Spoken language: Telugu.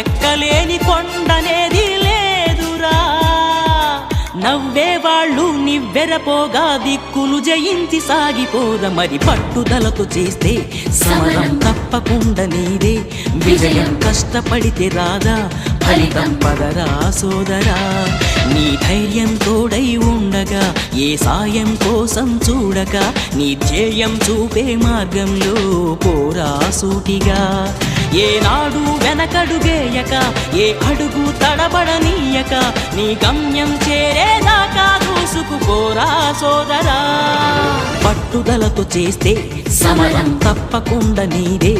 ఎక్కలేని కొండనేది లేదురా. నవ్వేవాళ్ళు నివ్వెరపోగా దిక్కులు జయించి సాగిపోద. మరి పట్టుదలతో చేస్తే సమరం తప్పకుండా నీదే. విజయం కష్టపడితే రాదా, ఫలితం పదరా సోదరా. నీ ధైర్యం తోడై ఉండగా ఏ సాయం కోసం చూడక, నీ ధ్యేయం చూపే మార్గంలో పోరా సూటిగా. ఏనాడు వెనకడుగేయక, ఏ అడుగు తడబడనీయక, నీ గమ్యం చేరేదాకా దూసుకుపోరా సోదరా. పట్టుదలతో చేస్తే సమరం తప్పకుండా నీదే.